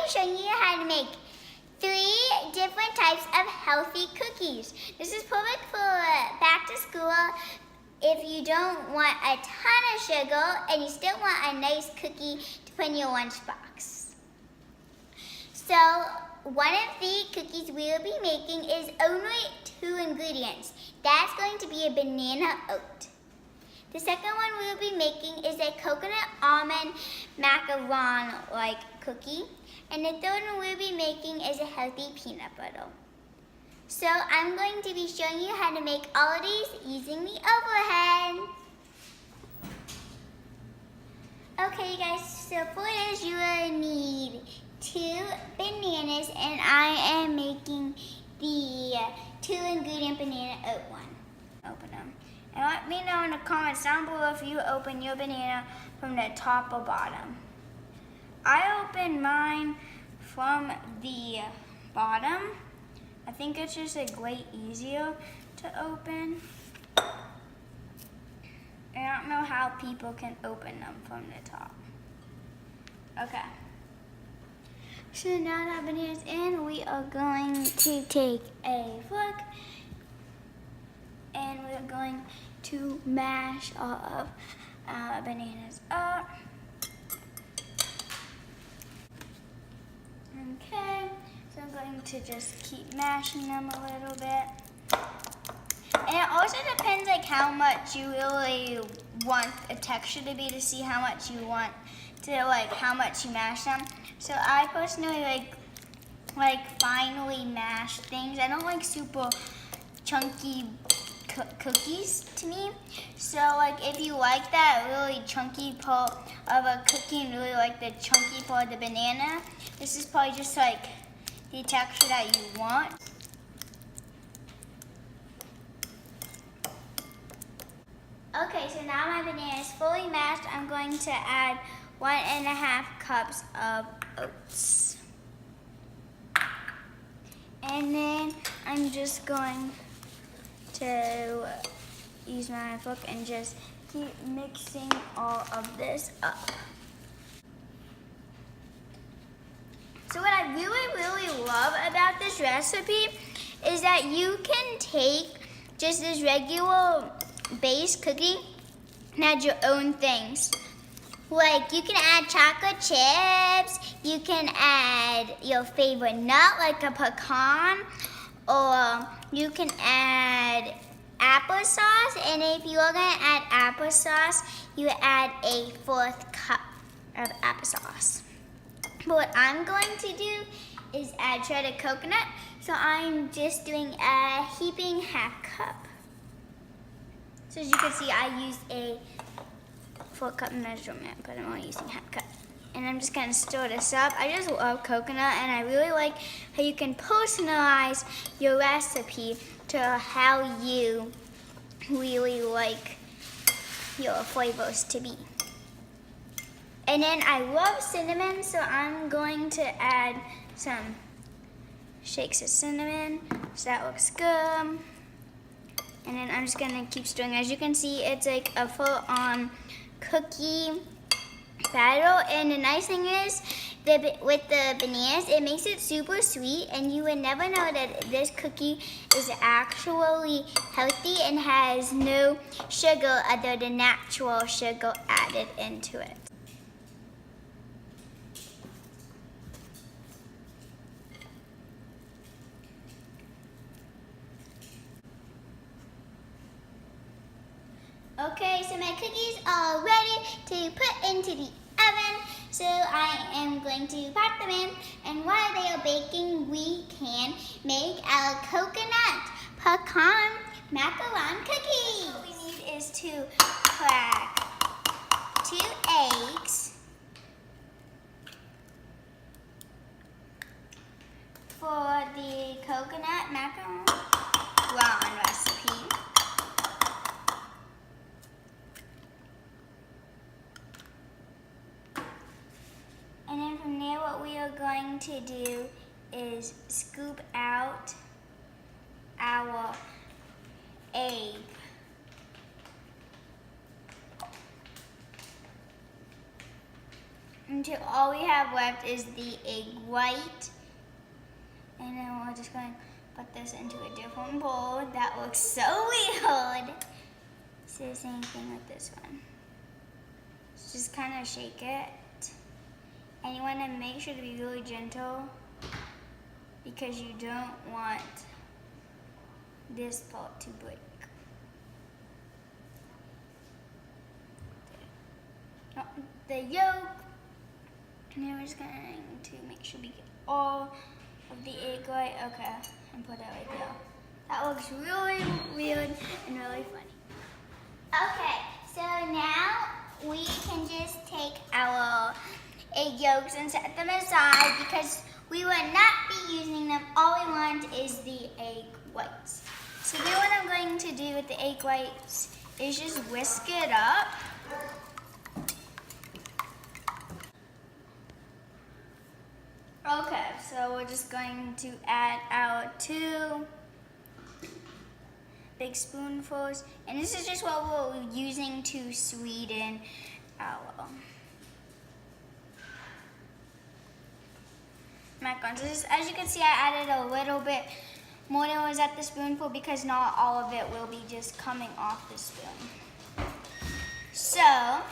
be showing you how to make 3 different types of healthy cookies. This is perfect for back to school if you don't want a ton of sugar and you still want a nice cookie to put in your lunchbox. So one of the cookies we will be making is only 2 ingredients. That's going to be a banana oat. The second one we will be making is a coconut almond macaron-like cookie. And the third one we'll be making is a healthy peanut butter. So I'm going to be showing you how to make all of these using the overhead. Okay guys, so for this you will need 2 bananas, and I am making the 2 ingredient banana oat one. Open them. And let me know in the comments down below if you open your banana from the top or bottom. I opened mine from the bottom. I think it's just like way easier to open. I don't know how people can open them from the top. Okay. So now that banana's in, we are going to take a fork and we're going to mash all of our bananas up. Okay, so I'm going to just keep mashing them a little bit. And it also depends like how much you really want a texture to be to see how much you want to how much you mash them. So I personally like finely mashed things. I don't like super chunky cookies to me. So if you like that really chunky part of a cookie and really like the chunky part of the banana, this is probably just the texture that you want. Okay, so now my banana is fully mashed. I'm going to add 1.5 cups of oats. And then I'm just going to use my fork and just keep mixing all of this up. So what I really love about this recipe is that you can take just this regular base cookie and add your own things. Like you can add chocolate chips, you can add your favorite nut like a pecan, or you can add applesauce, and if you are gonna add applesauce, you add a 1/4 cup of applesauce. But what I'm going to do is add shredded coconut, so I'm just doing a heaping 1/2 cup. So as you can see, I used a 4 cup measurement, but I'm only using 1/2 cup. And I'm just gonna stir this up. I just love coconut, and I really like how you can personalize your recipe to how you really like your flavors to be. And then I love cinnamon, so I'm going to add some shakes of cinnamon, so that looks good. And then I'm just gonna keep stirring. As you can see, it's like a full-on cookie batter. And the nice thing is, with the bananas, it makes it super sweet, and you would never know that this cookie is actually healthy and has no sugar other than natural sugar added into it. Okay, so my cookies are ready to put into the oven. So I am going to pop them in, and while they are baking, we can make our coconut pecan macaron cookie. What we need is to crack 2 eggs for the coconut macaron recipe. And then from there, what we are going to do is scoop out our egg. until all we have left is the egg white. And then we're just going to put this into a different bowl. That looks so weird. So the same thing with this one. Just kind of shake it. And you want to make sure to be really gentle because you don't want this part to break. The yolk. And then we're just going to make sure we get all of the egg white. Okay, and put it right there. That looks really weird and really funny. Okay, so now we can just take our egg yolks and set them aside because we will not be using them. All we want is the egg whites. So then what I'm going to do with the egg whites is just whisk it up. Okay, so we're just going to add our 2 big spoonfuls. And this is just what we're using to sweeten our macarons. As you can see, I added a little bit more than was at the spoonful because not all of it will be just coming off the spoon. So, now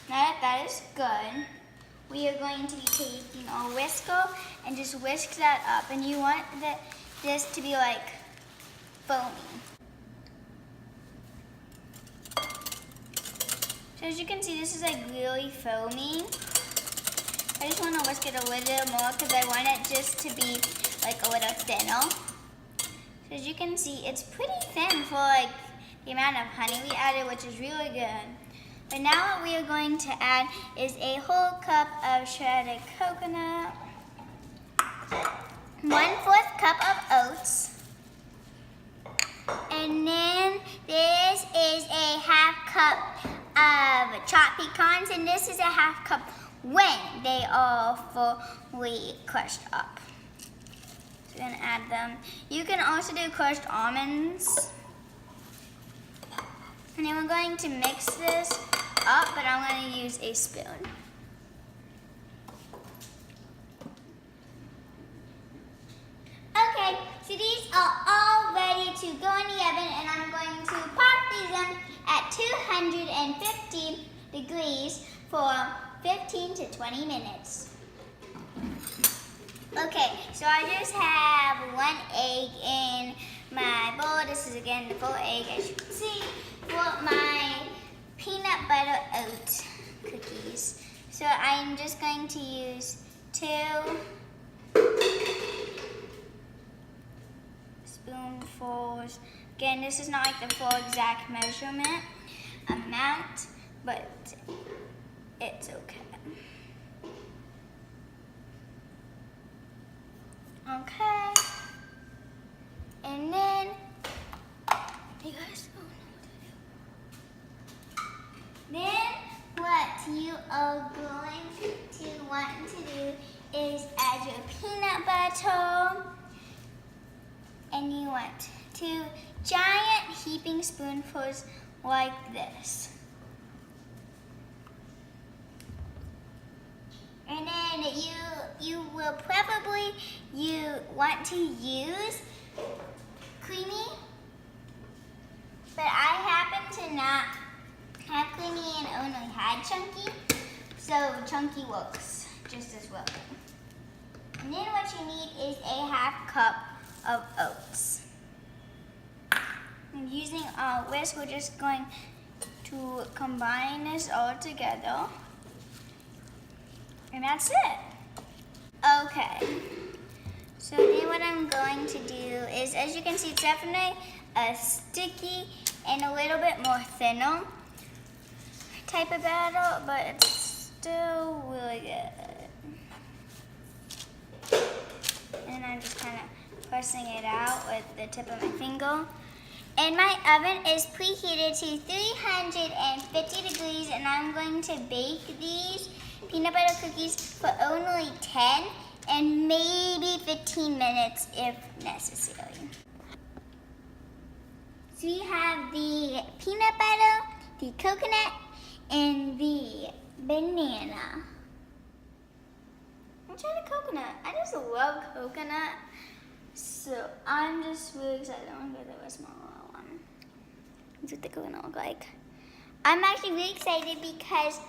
that that is good, we are going to be taking our whisker and just whisk that up. And you want this to be like foamy. So as you can see, this is like really foamy. I just want to whisk it a little more because I want it just to be like a little thinner. So as you can see, it's pretty thin for like the amount of honey we added, which is really good. But now what we are going to add is a whole cup of shredded coconut, 1/4 cup of oats, and then this is a 1/2 cup of chopped pecans, and this is a 1/2 cup when they are fully crushed up. So we're gonna add them. You can also do crushed almonds. And then we're going to mix this up, but I'm going to use a spoon. Okay, so these are all ready to go in the oven, and I'm going to pop these in at 250 degrees for 15 to 20 minutes. Okay, so I just have 1 egg in my bowl. This is again the full egg, as you can see, for my peanut butter oat cookies. So I'm just going to use 2 spoonfuls. Again, this is not like the full exact measurement amount, but it's okay. Okay. And then you guys don't know what to do. Then what you are going to want to do is add your peanut butter, and you want 2 giant heaping spoonfuls like this. And then you will probably want to use creamy, but I happen to not have creamy and only had chunky, so chunky works just as well. And then what you need is a 1/2 cup of oats. And using our whisk, we're just going to combine this all together. And that's it. Okay. So then what I'm going to do is, as you can see, it's definitely a sticky and a little bit more thinner type of batter, but it's still really good. And I'm just kind of pressing it out with the tip of my finger. And my oven is preheated to 350 degrees, and I'm going to bake these peanut butter cookies for only 10 and maybe 15 minutes if necessary. So we have the peanut butter, the coconut, and the banana. I'm trying coconut. I just love coconut. So I'm just really excited. I'm gonna get a smaller one. That's what the coconut look like. I'm actually really excited because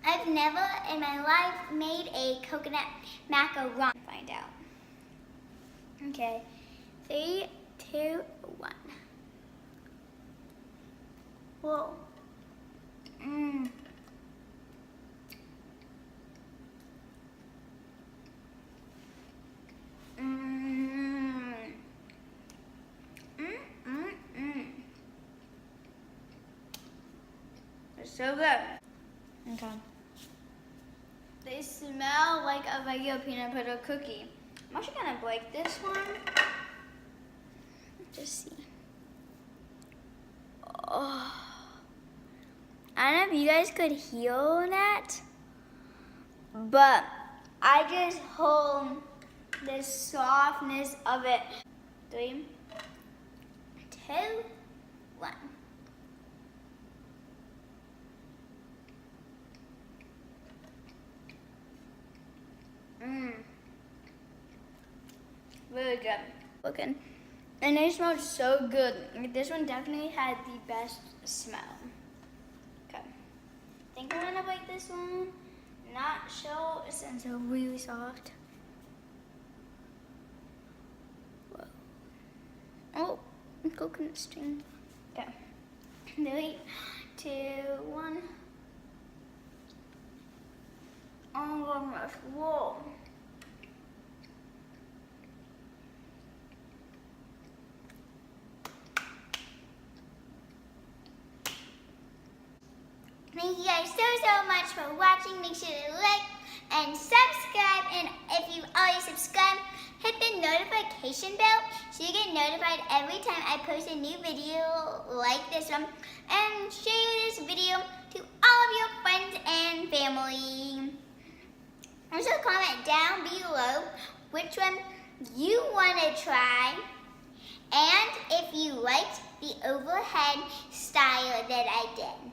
I've never in my life made a coconut macaron. Find out. Okay, 3, 2, 1. Whoa. Mmm. It's so good. Okay. They smell like a regular peanut butter cookie. I'm actually gonna break this one. Just see. Oh. I don't know if you guys could hear that, but I just hold the softness of it. 3, 2, 1. Really good. Looking. And they smell so good. This one definitely had the best smell. Okay. I think I'm gonna break this one. Not sure since it's really soft. Whoa. Oh, coconut string. Okay. 3, 2, 1. Oh my gosh. Whoa. Thank you guys so much for watching. Make sure to like and subscribe. And if you've already subscribed, hit the notification bell so you get notified every time I post a new video like this one. And share this video to all of your friends and family. Also comment down below which one you want to try. And if you liked the overhead style that I did.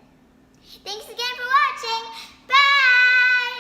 Thanks again for watching. Bye!